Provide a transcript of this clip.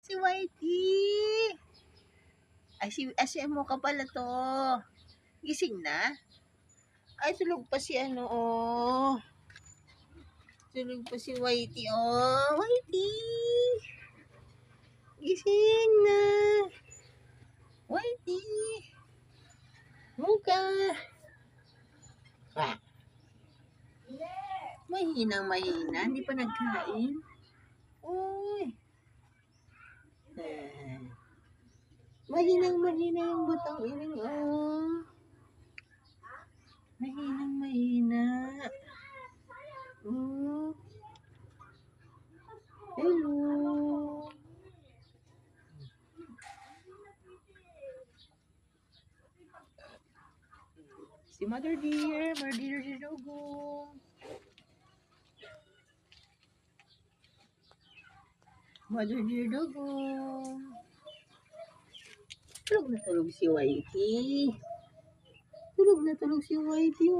Si Whitey. Si Emo ka pala to. Gising na? Ay, tulog pa si Tulog pa si Whitey, Whitey! Gising na! Whitey! Muka! Ah. Mahina. Hindi pa nagkain. Uy! Mahinang yung batang iring, Mahina. Hello. Si Mother Dear Dugong. Mother Dear Dugong. Tulog na tulog si Whitey. Tulog na tulog si Whitey,